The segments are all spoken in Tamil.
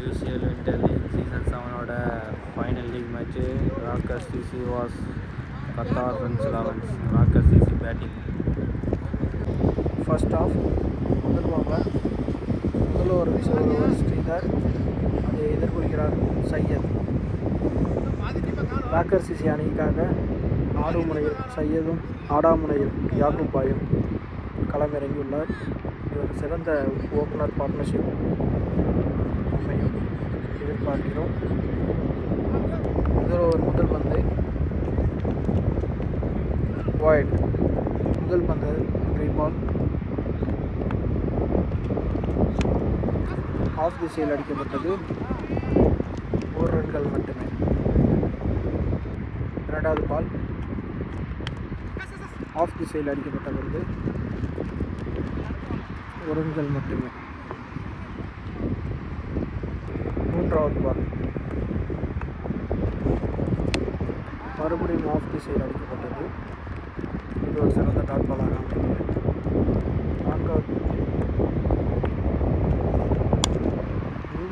UCL Winter League Season 7 final league match Rockers CC vs Qatar runs 11 Rockers CC batting. First off முதல் ஓவர் ஸ்ரீதர், அதை எதிர்கொள்கிறார் சையத். ராக்கர் சிசி அணிக்காக ஆடும் முனையில் சையதும் ஆடாமுனையில் யாக்குப்பாயும் களமிறங்கியுள்ளார். இவர் சிறந்த ஓப்பனர் பார்ட்னர்ஷிப் அமையும் எதிர்பார்க்கிறோம். முதல் பந்து வைட், முதல் பந்து ரீபால் ஆஃப் திசையில் அடிக்கப்பட்டது. 1 ரன்கள் மட்டுமே. இரண்டாவது பால் ஆஃப் திசையில் அடிக்கப்பட்ட பந்து, 1 ரன்கள் மட்டுமே. மூன்றாவது பால் மறுபடியும் ஆஃப் திசையில் அடிக்கப்பட்டது. இது ஒரு சிறந்த டாட் பாலாக அமைந்தது. நான்காவது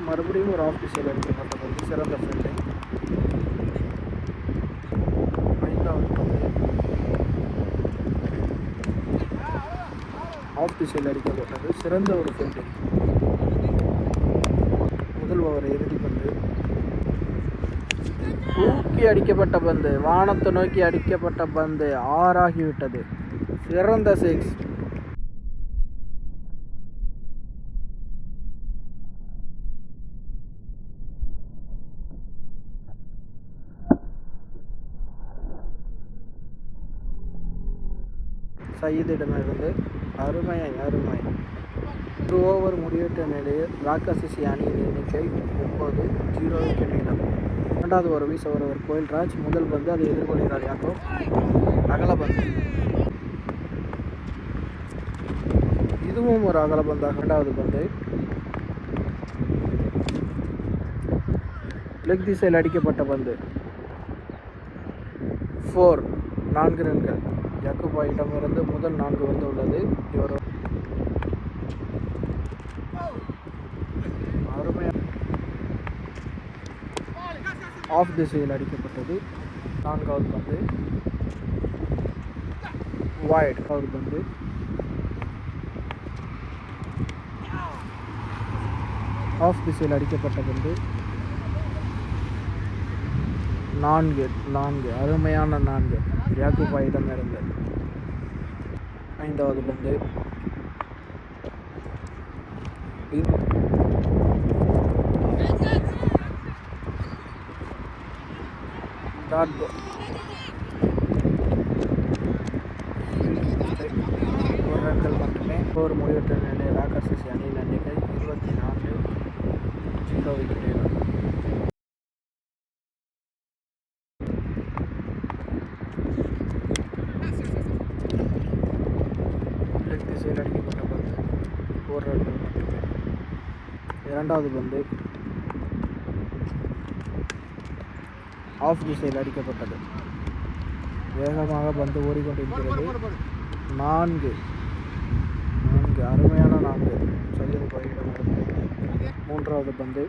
மறுபடியும் ஒரு ஆஃப் திசையில் அடிக்கப்பட்ட பந்து, சிறந்த ஃபீல்டிங். ஐந்தாவது பந்து ஆஃப் திசையில் அடிக்கப்பட்டது, சிறந்த ஒரு ஃபீல்டிங். முதல் ஓவர் இறுதி பந்து தூக்கி அடிக்கப்பட்ட பந்து, வானத்தை நோக்கி அடிக்கப்பட்ட பந்து 6 ஆகிவிட்டது. சிறந்த 6. சயீதிடமிருந்து அருமை. ஒரு ஓவர் முடிவெட்ட நிலையில் ராக்கர்ஸ் சிசி அணியின் எண்ணிக்கை 9, 0 விக்கெட் இழப்பு. இரண்டாவது ஓவர் வீச வருவர் கோயில்ராஜ். முதல் பந்து, அதை எதிர்கொள்கிறார் யாக்கோப். அகலபந்து, இதுவும் ஒரு அகலபந்தாக. இரண்டாவது பந்து லெக் திசையில் அடிக்கப்பட்ட பந்து, 4, 4 ரன்கள். யாக்குபாயிடமிருந்து முதல் 4 வந்து உள்ளது. இவர் அருமையான ஆஃப் திசையில் அடிக்கப்பட்டது. நான்காவது பந்து வைட். ஆவது பந்து ஆஃப் திசையில் அடிக்கப்பட்ட பந்து, 4 அருமையான 4 யாக்குபாயிடம் இருந்தது. ஐந்தாவது பந்து டாட் பால். 1 ரன்கள் மட்டுமே. ஒரு முடிவெற்ற நிலை ராக்கர்ஸ் சிசி அணியின் எண்ணிக்கை 24, 0 விக்கெட் இழப்பு. லெக் திசையில் அடிக்கப்பட்ட பந்து, 1 ரன்கள் மட்டுமே. இரண்டாவது பந்து ஆஃப் திசையில் அடிக்கப்பட்டது. வேகமாக பந்து ஓடிக்கொண்டிருக்கிறது. 4 அருமையான 4 சையது பாயிடம் இருந்து. மூன்றாவது பந்து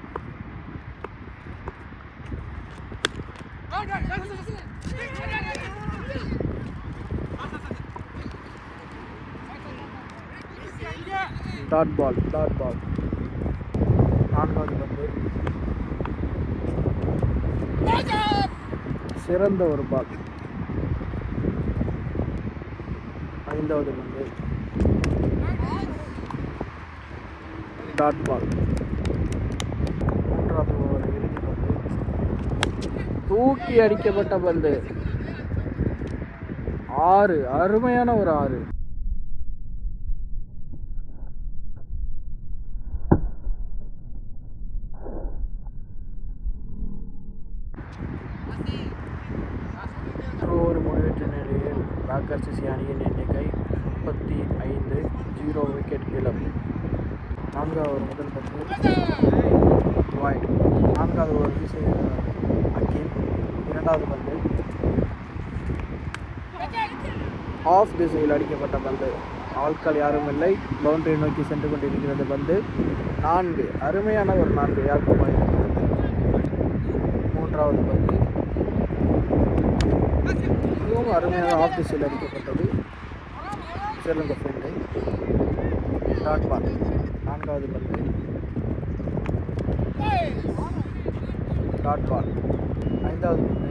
டாட் பால். நான்காவது பந்து சிறந்த ஒரு பால். ஐந்தாவது பந்து டாட் பால். மூன்றாவது ஓவர் இறுதி பந்து தூக்கி அடிக்கப்பட்ட பந்து, 6 அருமையான ஒரு 6. ஒரு முடிவெற்ற நிலையில் ராக்கர்ஸ் சிசி அணியின் எண்ணிக்கை 35, 0 விக்கெட் இழப்பு. நான்காவது முதல் பந்து வைட். நான்காவது ஓவர் வீச அக்கீம். இரண்டாவது பந்து ஆஃப் திசையில் அடிக்கப்பட்ட பந்து, ஆட்கள் யாரும் இல்லை. பவுண்டரி நோக்கி சென்று கொண்டிருக்கிறது பந்து. 4 அருமையான ஒரு 4 யாக்கோபாய் இருக்கிறது. மூன்றாவது பந்து மிகவும் அருமையாக ஆஃப் திசையில் அடிக்கப்பட்டது. சிறந்த ஃபீல்டிங். டாட் பால். 4வது பந்து டாட் பால். 5வது பந்து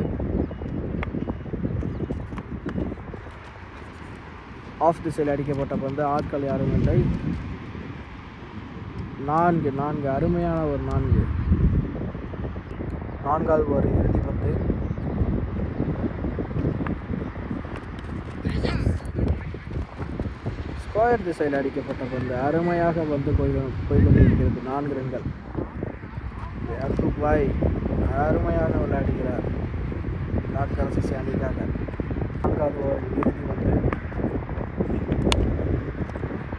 ஆஃப் திசையில் அடிக்கப்பட்ட பந்து. ஆட்கள் யாரும் இல்லை. 4 அருமையான ஒரு 4வது ஒரு இறுதி பந்து. ஸ்கொயர் திசையில் அடிக்கப்பட்ட பந்து. அருமையாக வந்து போய்கொண்டிருக்கிறது. 4 ரன்கள். யாக்கூப் அருமையாக விளையாடுகிறார் லார்க்கர் சிசி அணிக்காக. 4வது ஒரு இறுதி பந்து.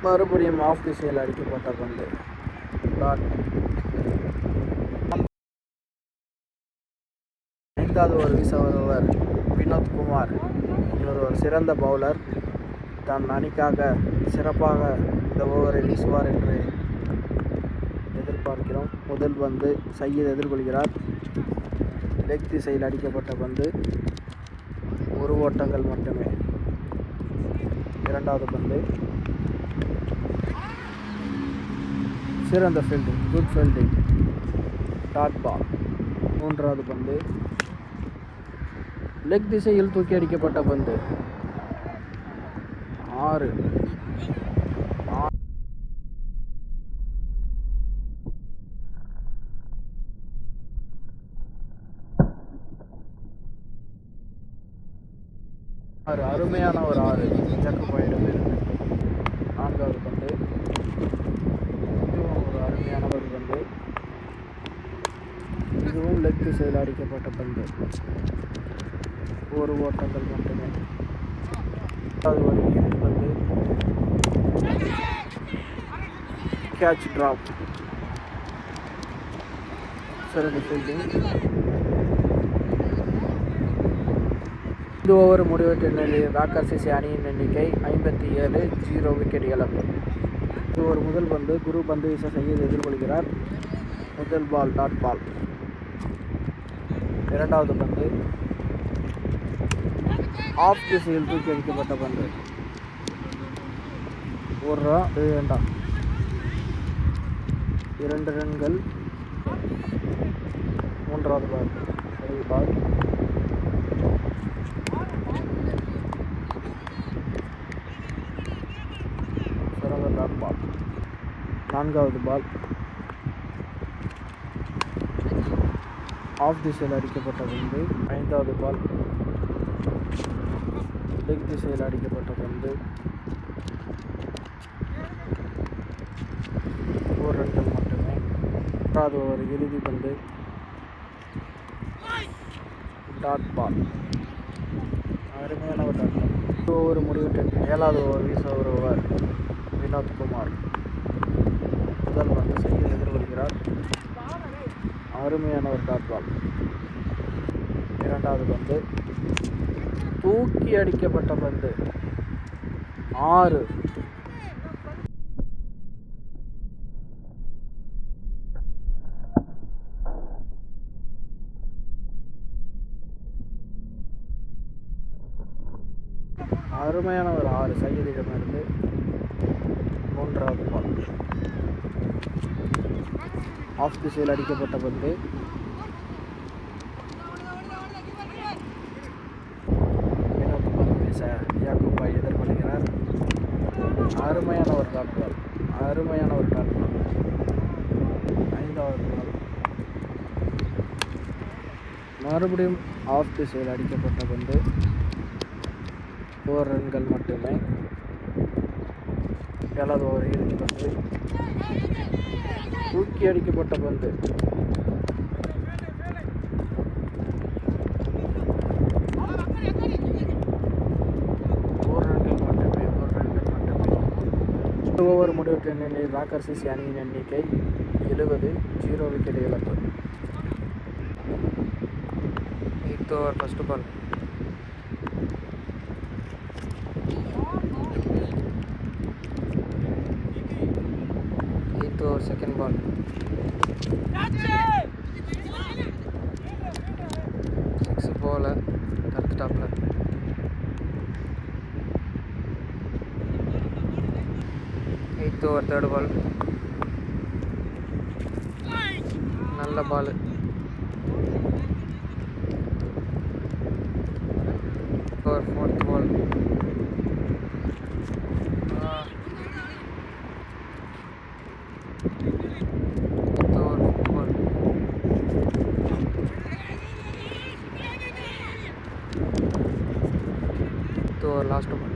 மறுபடியும் ஆஃப் திசையில் அடிக்கப்பட்ட பந்து. டாட். 5வது ஒரு வீச வருவர் வினோத் குமார். இவர் ஒரு சிறந்த பவுலர். தன் அணிக்காக சிறப்பாக இந்த ஓவரை வீசுவார் என்று எதிர்பார்க்கிறோம். முதல் பந்து சையீத் எதிர்கொள்கிறார். லெக் திசையில் அடிக்கப்பட்ட பந்து. 1 ஓட்டங்கள் மட்டுமே. 2வது பந்து சிறந்த fielding, good fielding, dot ball. 3வது பந்து லெக் திசையில் தூக்கி அடிக்கப்பட்ட பந்து. 6 அருமையான ஒரு 6 யாக்கூபாயிடம் இருந்து. 4வது பந்து இதுவும் ஒரு அருமையான ஒரு பந்து. இதுவும் லெக் திசையில் அடிக்கப்பட்ட பந்து. 1 ஓட்டங்கள் மட்டுமே. அது ஒரு இறுதி பந்து. Catch drop. சிறந்த ஃபீல்டிங். இந்த ஓவர் முடிவெற்ற நிலையில் ராக்கர் சிசி அணியின் எண்ணிக்கை 57. 0 விக்கெட் இழப்பு. இது ஒரு முதல் பந்து. குரு பந்து வீச சையீத் எதிர்கொள்கிறார். முதல் பால் டாட் பால். 2வது பந்து ஆஃப் திசையில் தூக்கி அடிக்கப்பட்ட பந்து. 1 ரன். இது வேண்டாம். 2 ரன்கள். 3வது பால் சரி பால். சிறந்த டாட் பால். 4வது பால் ஆஃப் திசையில் அடிக்கப்பட்ட பந்து. 5வது பால் லெக் திசையில் அடிக்கப்பட்ட பந்து. 4 ரன்கள் மட்டுமே. 6வது ஒரு இறுதி பந்து. Dot ball. அருமையான ஒரு டாட் பால். ஓவர் முடிவெற்ற 7வது ஓவர் வீச வருவர் வினோத் குமார். முதல் பந்து சையீத் எதிர்கொள்கிறார். அருமையான ஒரு டாட் பால். 2வது பந்து தூக்கி அடிக்கப்பட்ட பந்து. 6 அருமையான ஒரு 6 சையீதிடமிருந்து. 3வது பால் ஆஃப் திசையில் அடிக்கப்பட்ட பந்து. வினோத் பந்து வீச யாக்கூபாய் எதிர்கொள்கிறார். அருமையான ஒரு டாட் பால். 5வது பால் மறுபடியும் ஆஃப் திசையில் அடிக்கப்பட்ட பந்து. 4 ரன்கள் மட்டுமே. 7வது ஓவர் இறுதி பந்து தூக்கி அடிக்கப்பட்ட பந்து. 4 ரன்கள் மட்டுமே. ஓவர் முடிவெற்ற நிலையில் ராக்கர் சிசி அணியின் எண்ணிக்கை 70. 0 விக்கெட் இழப்பு. 8th over first ball. Second ball. Six போல தடுத்துட்டாப்ல. Eighth over third ball. நல்ல ball. Over fourth ball. Last ball.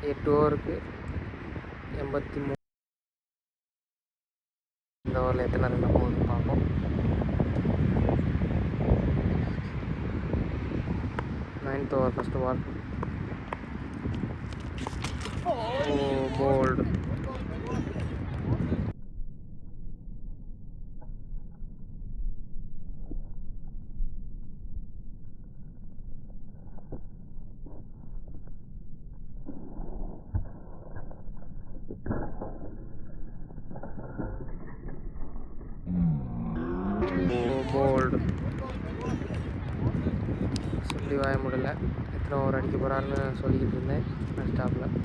எட்டு ஓவருக்கு 83. இந்த ஓவரில் எத்தனை ரன் போகுது பார்ப்போம். 9th ஓவர் ஃபஸ்ட்டு பால். போல்டு. போல்டு. சொல்லி வாய முடியல. எத்தனை ஓவர் அடிக்க போகிறாருன்னு சொல்லிக்கிட்டு இருந்தேன். ஸ்டாப்பில்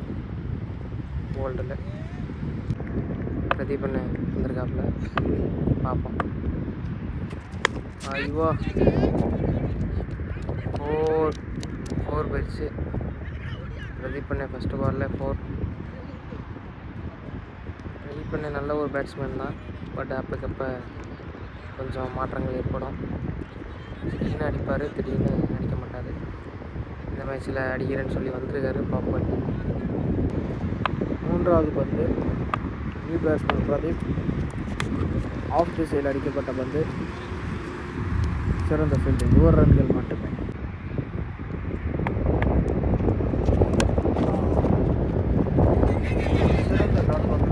போல்டில் பிரதீபன் வந்திருக்காப்புல. பார்ப்போம். ஐயோ 4 போயிடுச்சு. பிரதீபன் ஃபஸ்ட்டு பாலில் 4. பிரதீபன் நல்ல ஒரு பேட்ஸ்மேன் தான். பட் அப்பக்கப்போ கொஞ்சம் மாற்றங்கள் ஏற்படும். திடீர்னு அடிப்பார், திடீர்னு அடிக்க மாட்டார். இந்த மேட்ச்சில் அடிக்கிறேன்னு சொல்லி வந்திருக்காரு. பார்ப்போம். 3வது பந்து. New batsman Pradeep. ஆஃப் திசையில் அடிக்கப்பட்ட பந்து. சிறந்த ஃபீல்டிங். 1 ரன்கள் மட்டுமே. சிறந்த டாட் பால்.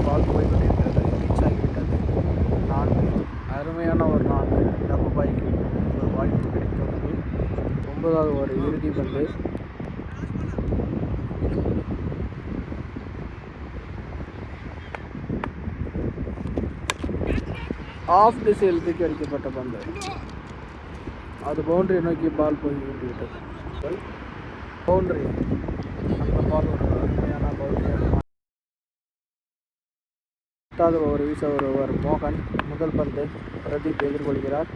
பால் போய்கொண்டிருக்கிறது. ரீச் ஆகிவிட்டது. 4. அருமையான ஒரு 4. டபுபாய்க்கு ஒரு வாய்ப்பு கிடைத்துள்ளது. 9வது ஒரு இறுதி பந்து. ஆஃப் திசையில் தூக்கி அடிக்கப்பட்ட பந்து. அது பவுண்டரி நோக்கி பால் போய் விட்டுவிட்டது. பவுண்டரி. அந்த பால் ஒரு அருமையான பவுண்டரி. 10வது ஓவர் வீச ஒருவர் மோகன். முதல் பந்து. பிரதீப் எதிர்கொள்கிறார்.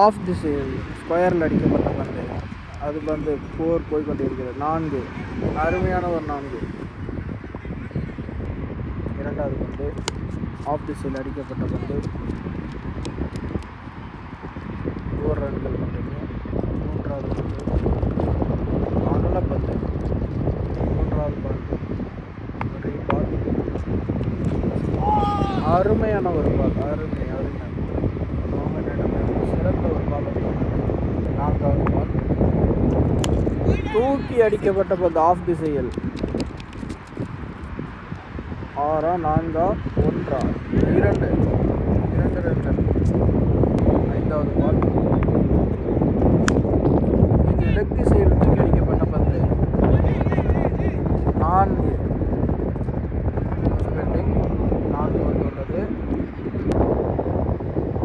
ஆஃப் திசையில் ஸ்கொயரில் அடிக்கப்பட்ட பந்து. அது பந்து 4 போய்கொண்டிருக்கிறது. 4. அருமையான ஒரு 4. 2வது பந்து. ஆஃப் திசையில் அடிக்கப்பட்ட பந்து. 4 ரன்கள் மட்டுமே. 3வது பந்து. நல்ல பந்து. 3வது பால். அருமையான ஒரு பால். அருமை. சிறந்த ஒரு பால். 4வது பால். தூக்கி அடிக்கப்பட்ட பந்து. ஆஃப் திசையில் 6 4 1 2 ரன்கள். 5வது பால். இது லெக் திசையில் தூக்கி அடிக்கப்பட்ட பந்து. 4. 4 வந்துள்ளது.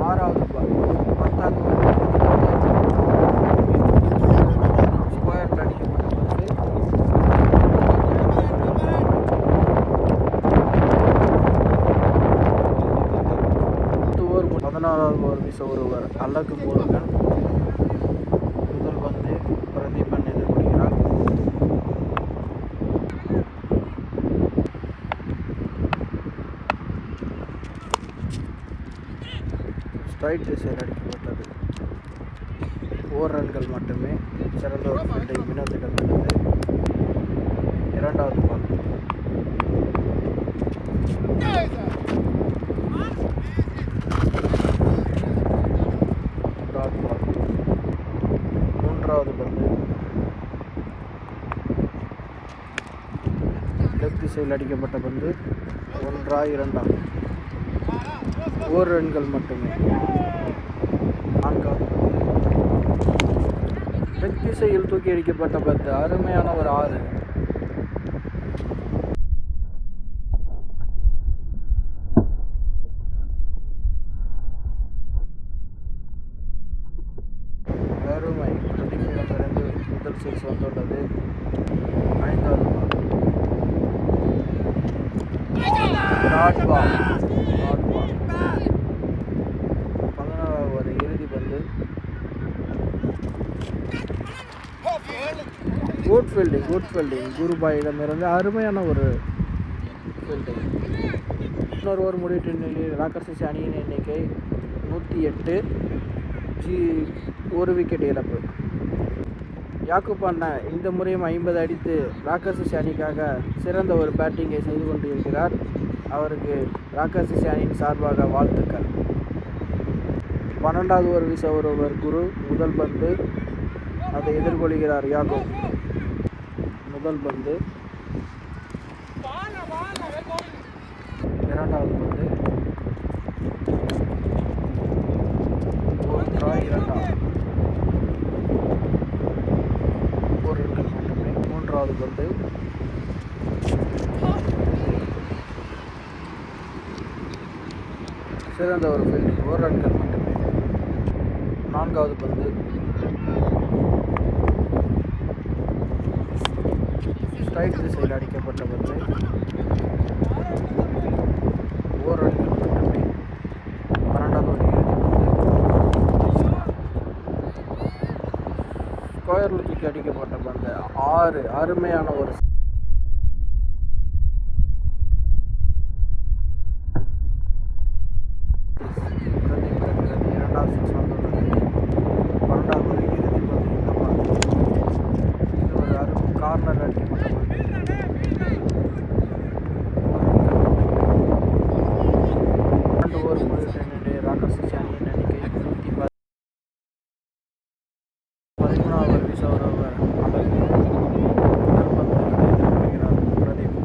6வது பால். 10வது ஸ்கொயரில் அடிக்கப்பட்ட பந்து. 16வது ஓவர் வீச ஒருவர் அழகு முருகன். முதல் பந்து. பிரதீபன் எதிர்கொள்கிறார். ஸ்ட்ரைட் திசையில் அடிக்கப்பட்டது. 4 ரன்கள் மட்டுமே. சிறந்த ஒரு ஃபீல்டிங் வினோத்திடம் இருந்தது. 2வது பால். Dot ball. மூன்றாவது பந்து லெஃப்ட் திசையில் அடிக்கப்பட்ட பந்து. 1-2 ஓர் ரன்கள் மட்டுமே. நான்காவது பந்து லெஃப்ட் திசையில் தூக்கி அடிக்கப்பட்ட பந்து. அருமையான ஒரு 6. அருமை. பிரதீப்பிடமிருந்து முதல் 6 வந்துள்ளது. 5வது டாட் பால். 16வது ஒரு இறுதி பந்து. குட் ஃபீல்டிங் குருபாயிடமிருந்து அருமையான ஒரு ஃபீல்டிங். இன்னொரு ஓவர் முடிவிட்ட நிலையில் ராக்கர் சிசி அணியின் எண்ணிக்கை 108. ஒரு விக்கெட் இழப்பு. யாக்கூப் அண்ணன் இந்த முறையும் 50 அடித்து ராக்கர் சிசி அணிக்காக சிறந்த ஒரு பேட்டிங்கை செய்து கொண்டு இருக்கிறார். அவருக்கு ராக்கர் சிசி அணியின் சார்பாக வாழ்த்துக்கள். 12வது ஓவர் வீச ஒருவர் குரு. முதல் பந்து அதை எதிர்கொள்கிறார் யாக்கூப். முதல் பந்து. இரண்டாவது பந்து 1-2 ஒரு ரன்கள் மட்டுமே. மூன்றாவது பந்து சிறந்த ஒரு ஃபீல்டிங். ஒரு ரன்கள் மட்டுமே. நான்காவது பந்து ஸ்ட்ரைட் திசையில் அடிக்கப்பட்ட பந்து. ஒரு ரன்கள் மட்டுமே. 12வது ஒரு இறுதி பந்து ஸ்கொயரில் தூக்கி அடிக்கப்பட்ட பந்து. 6. அருமையான ஒரு இரண்டாவது 6 வந்துள்ளது. 12வது ஒரு இறுதி பந்து. இந்த பந்து இது ஒரு கார்னர் அடிக்கப்பட்ட பந்து. 2 ஓவர் முடிவிட்ட நிலையில் ராக்கர் சிசி அணியின் எண்ணிக்கை 110. 13வது ஓவர் வீச ஒருவர் அழகு. முதல் பந்து அதை எதிர்கொள்கிறார் பிரதீப்.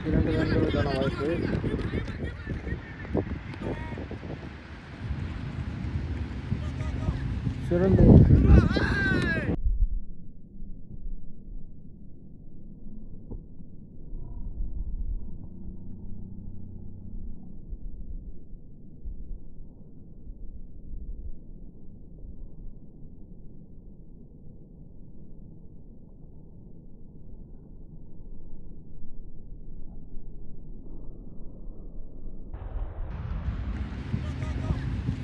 2 ரன்களுக்கான வாய்ப்பு. சிறந்த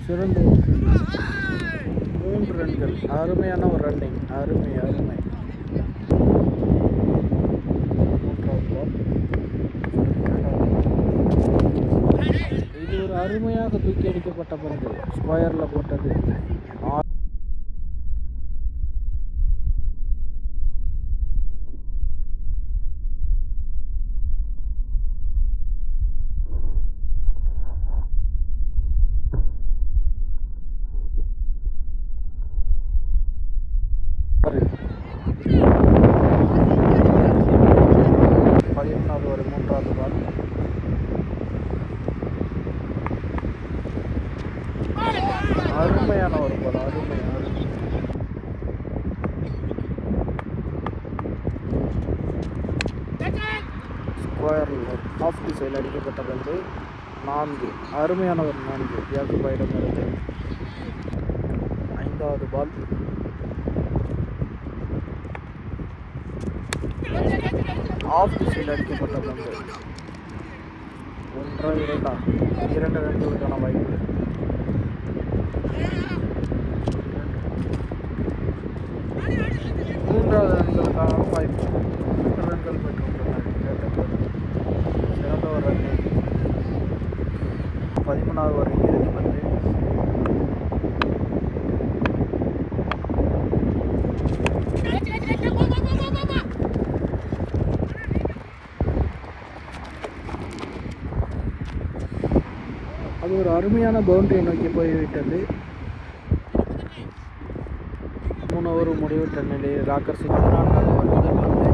சிறந்த 3 ரன்கள். அருமையான ஒரு ரன்னிங். அருமை. மூன்றாவது பால். இது ஒரு அருமையாக தூக்கி அடிக்கப்பட்ட பந்து. ஸ்கொயரில் போட்டது. ஒரு மூன்றாவது பால். அருமையான ஒரு பால். அருமை. ஸ்கொயரில் ஆஃப் திசையில் அடிக்கப்பட்ட பந்து. 4. அருமையான ஒரு 4 யாக்கூபாயிடமிருந்து. 5வது பால். ஆஃப் திசையில் அடிக்கப்பட்ட பந்து. 1-2 2 ரன்களுக்கான வாய்ப்பு. 3வது ரன்களுக்கான வாய்ப்பு. 2 ரன்கள் பெற்றுள்ளனர். சிறந்த ஒரு ரன். 13வது ஒரு இறுதி பந்து. ஒரு அருமையான பவுண்டரியை நோக்கி போய்விட்டது. 3 ஓவர் முடிவிட்ட நிலையில் ராக்கர்ஸ் 14வது ஓவர் முதல் பந்து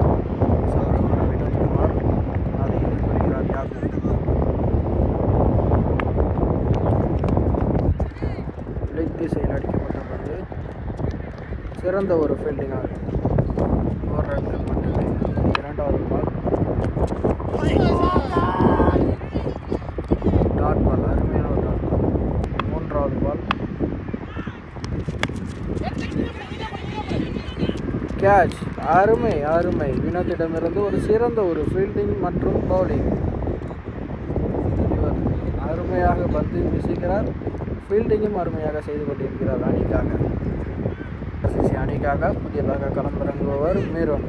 வினோத்குமார் அதை எதிர்கொள்கிறார் யாக்கூப். லெக் திசையில் அடிக்கப்பட்ட பந்து சிறந்த ஒரு ஃபீல்டிங் ஆகும். 1 ரன்கள் மட்டுமே. 2வது பால் டாட் பால், அருமையான ஒரு டாட் பால். 3வது பால் கேட்ச், அருமை அருமை. வினோத்திடமிருந்து ஒரு சிறந்த ஒரு ஃபீல்டிங் மற்றும் பவுலிங். இவர் அருமையாக பந்து வீசுகிறார், ஃபீல்டிங்கும் அருமையாக செய்து கொண்டிருக்கிறார் அணிக்காக. RCC அணிக்காக புதியதாக களமிறங்குபவர் மீரோன்.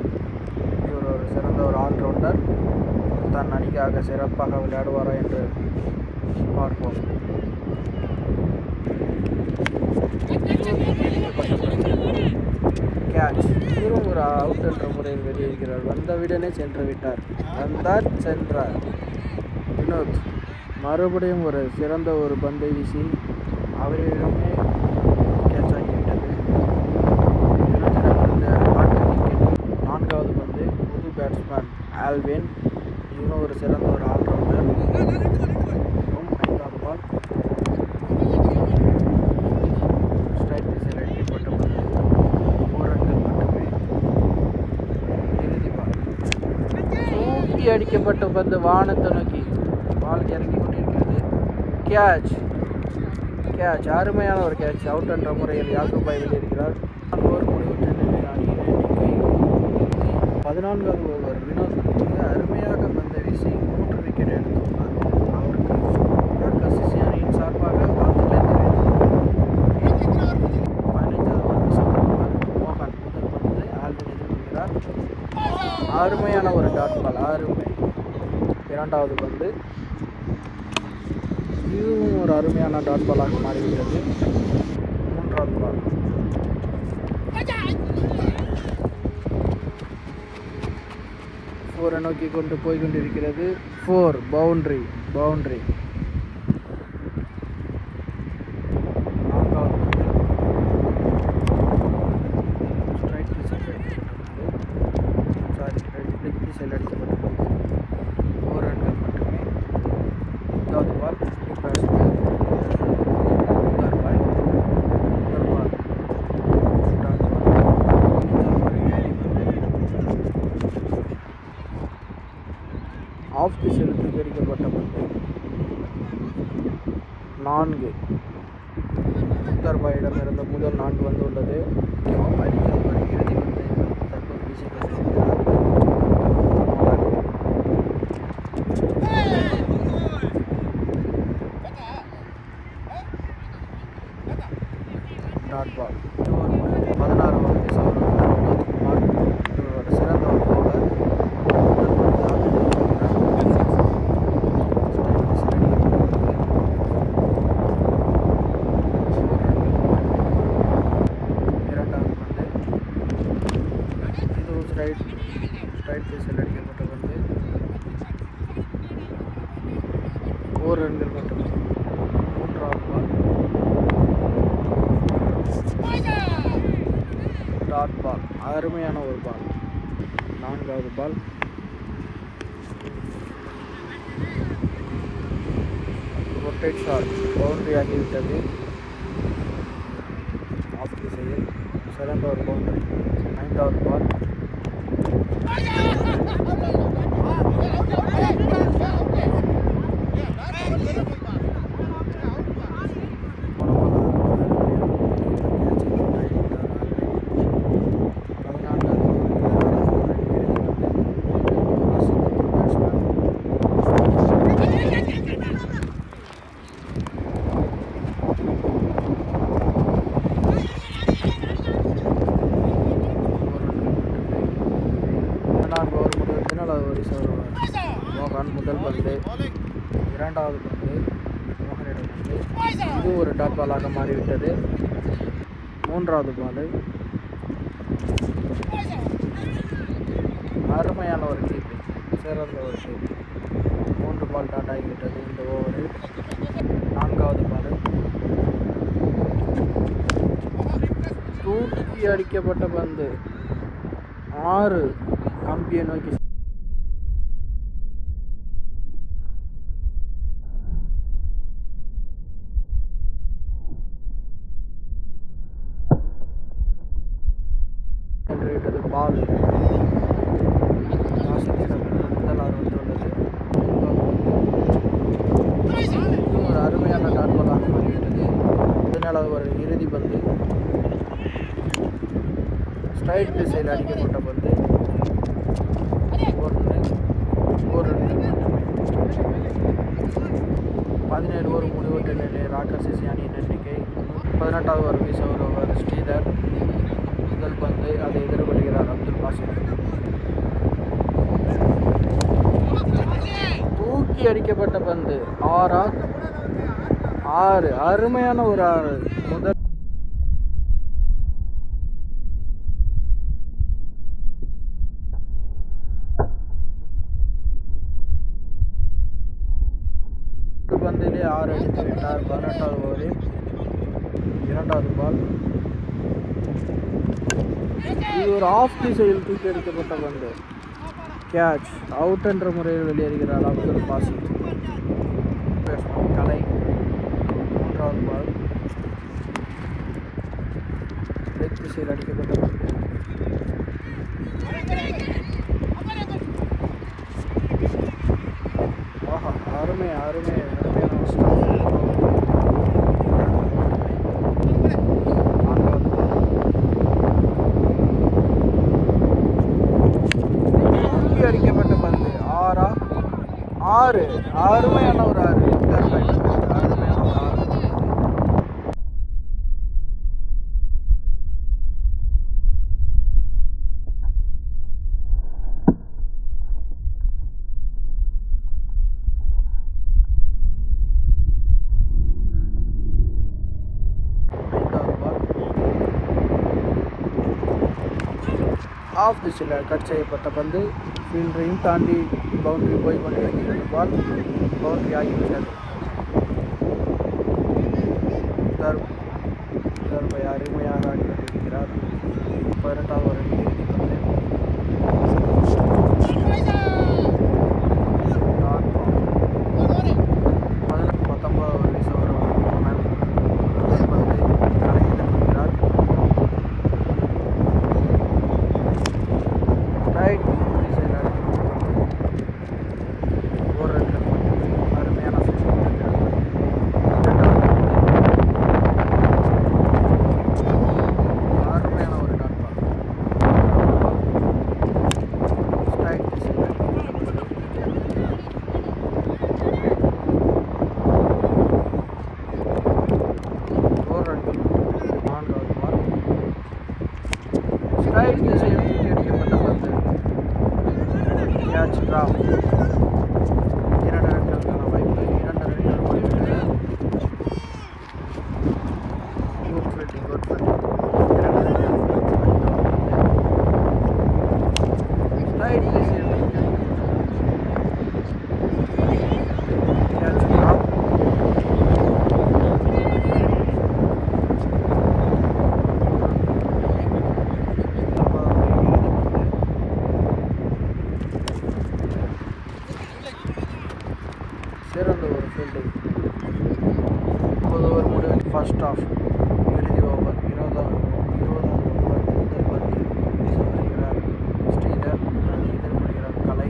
இவர் ஒரு சிறந்த ஒரு ஆல்ரவுண்டர். தன் அணிக்காக சிறப்பாக விளையாடுவாரா என்று பார்ப்போம். கேட்ச், இவரும் ஒரு அவுட் என்ற முறையில் வெளியேறுகிறார். வந்தவுடனே சென்று விட்டார், வந்தார் சென்றார். வினோத் மறுபடியும் ஒரு சிறந்த ஒரு பந்தை வீசி அவரிடமே கேட்ச் ஆகிவிட்டது. வினோத்திடமிருந்து 4வது பந்து புது பேட்ஸ்மேன் ஆல்வின். இவரும் ஒரு சிறந்த ஒரு ஆல்ரவுண்டர். 5வது பால் ஸ்ட்ரைக் திசையில் அடிக்கப்பட்ட பந்து 4 ரன்கள் மட்டுமே. இறுதி பால் தூக்கி அடிக்கப்பட்ட பந்து வானத்தை நோக்கி பால் இறங்கி கொண்டிருக்கிறது. கேட்ச், கேட்ச், அருமையான ஒரு கேட்ச். அவுட் என்ற முறையில் யாக்கூப் வெளியேறுகிறார். 4 ஓவர் முடிவுற்ற நிலையில் அணியின் எண்ணிக்கை 14வது ஓவர் வினோத் மிக அருமையாக பந்தை வீசி 3 விக்கெட் எடுத்துள்ளார். அவருக்கு RCC அணியின் சார்பாக வாழ்த்துக்களை தெரிவித்துள்ளார். 15வது ஓவர் மோகன் முதல் பந்து ஆல்வின் எதிர்கொள்கிறார். அருமையான ஒரு டாட் பால், அருமை. 2வது பந்து இதுவும் ஒரு அருமையான டாட் பாலாக மாறிவிட்டது. 3வது பால் 4 நோக்கி கொண்டு போய் கொண்டிருக்கிறது. 4 பவுண்டரி பவுண்டரி. 4வது பந்து ஸ்ட்ரைக் திசையில் அடிக்கப்பட்டது. 4 ரன்கள் மட்டுமே. 5வது பால் ஆஃப் திசையில் தீர்க்கப்பட்ட பந்து 4. உத்தர்பாயிடம் இருந்த முதல் 4 வந்து உள்ளது. இறுதி பந்து தற்போது வீசிக்கொண்டிருக்கிறார். டாட் பால் 16 ஓவர் வினோத்குமார் இவரோட சிறந்த ஒரு பவுலர். ஸ்ட்ரைட் திசையில் அடிக்கப்பட்ட பந்து 4 ரன்கள் மட்டுமே. 3வது பால் டாட் பால், அருமையான ஒரு பால். 4வது பால் ரொட்டேட் ஷாட், பவுண்டரி ஆகிவிட்டது. ஆஃப் திசையில் சிறந்த ஒரு பவுண்டரி. 5வது பால் மோகன் முதல் பந்து 2வது பந்து மோகனிடம் வந்து இது ஒரு டாட் பாலாக மாறிவிட்டது. 3வது பால் அருமையான ஒரு கீப்பிங், சிறந்த ஒரு கீப்பிங். 3 பால் டாட் ஆகிவிட்டது இந்த ஓவரில். 4வது பால் தூக்கி அடிக்கப்பட்ட பந்து 6 கம்பியை நோக்கி சென்றுவிட்டது. பால் முதல் ஆறு வந்துள்ளது. இதுவும் ஒரு அருமையான டாட் பாலாக மாறிவிட்டது. 17வது ஒரு இறுதி பந்து ஸ்ட்ரைட் திசையில் அடிக்கப்பட்ட பந்து. ஒரு ரன்கள் மட்டுமே. 17 ஓவர் முடிவுற்ற நிலையில் ராக்கர் சிசி அணியின் எண்ணிக்கை. 18வது ஒரு வீச வருவர் ஸ்ரீதர். முதல் பந்து அதை எதிர்கொள்கிறார் அப்துல் பாசித். தூக்கி அடிக்கப்பட்ட பந்து 6 அருமையான ஒரு 6. முதல் பந்திலே 6 அடித்து விட்டார். 18வது ஓவரில் 2வது பால். இது ஒரு ஆஃப் திசையில் தூக்கி அடிக்கப்பட்ட பந்து. கேட்ச் அவுட் என்ற முறையில் வெளியேறுகிறார் அப்துல் பாசித். கலை. 3வது பால் லெக் திசையில் அடிக்கப்பட்ட பந்து. ஆஹா, அருமையான அடிக்கப்பட்ட பந்து 6 அருமையான ஒரு 6. அருமையான ஒரு 6. ஆஃப் திசையில் கட் செய்யப்பட்ட பந்து ஃபீல்டரையும் தாண்டி பவுண்டரி போய் கொண்டிருக்கிறது. பால் பவுண்டரி ஆகிவிட்டது. தர்பை அருமையாக ஆடி கொண்டிருக்கிறார். 18வது ஓவர் இறுதி பந்து. 19வது ஓவர் வீச வருவார் முதல் பந்து தலையில் கொள்கிறார். ரைட் திசையில் ஒரு ரன்கள் மட்டுமே. அருமையான அருமையான ஒரு டாட் பால். ஸ்ட்ரைட் திசையில் ஒரு ரன்கள். 4வது பால் ஸ்ட்ரைட் திசையில் தூக்கி அடிக்கப்பட்ட பந்து. Catch drop. 2 ரன்களுக்கான வாய்ப்பு. 2 ரன்கள் ஓடிவிட்டன. Good fielding. 2 ரன்கள். ஸ்ட்ரைட் திசையில் தூக்கி அடிக்கப்பட்ட கேட்ச் டிராப். சிறந்த ஒரு ஃபீல்டிங். 30 ஓவர் முடிவில் ஃபர்ஸ்ட் ஆஃப். இறுதி ஓவர் 20வது ஓவர் முதல் பந்து வீச வருகிறார் ஸ்ரீதர். அதை எதிர்கொள்கிறார் கலை.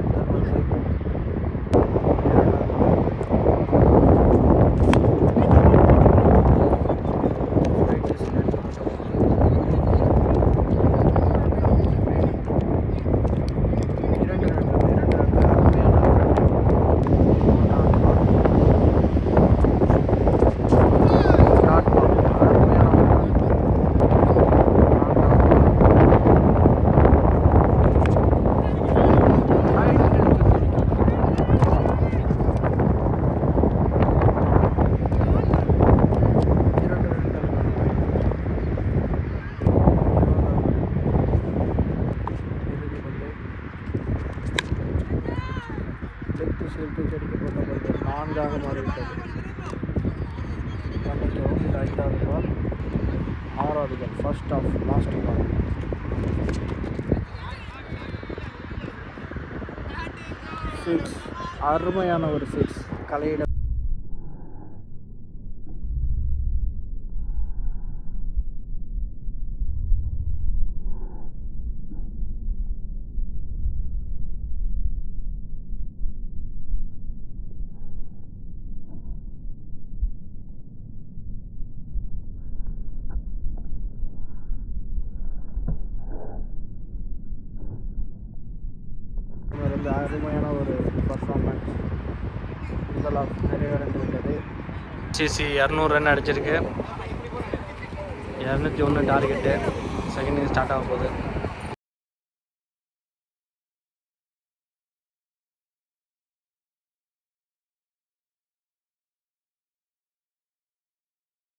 முதல் பந்து. 2 ரன்கள். அருமையான கடைசியில் தூக்கடிக்கப்பட்ட பந்து 4 மாறிவிட்டது. மன்னிக்கவும், இது 5வது பால். 6வது ball, first of last ball. Six, அருமையான ஒரு 6 கலையிட. அருமையான ஒரு பர்ஃபார்மன்ஸ் முதல் ஆஃப் நிறைவடைந்து விட்டது. சிசி 200 ரன் அடிச்சிருக்கு. 201 டார்கெட்டு. செகண்ட் இன்னிங்ஸ் ஸ்டார்ட் ஆக போகுது.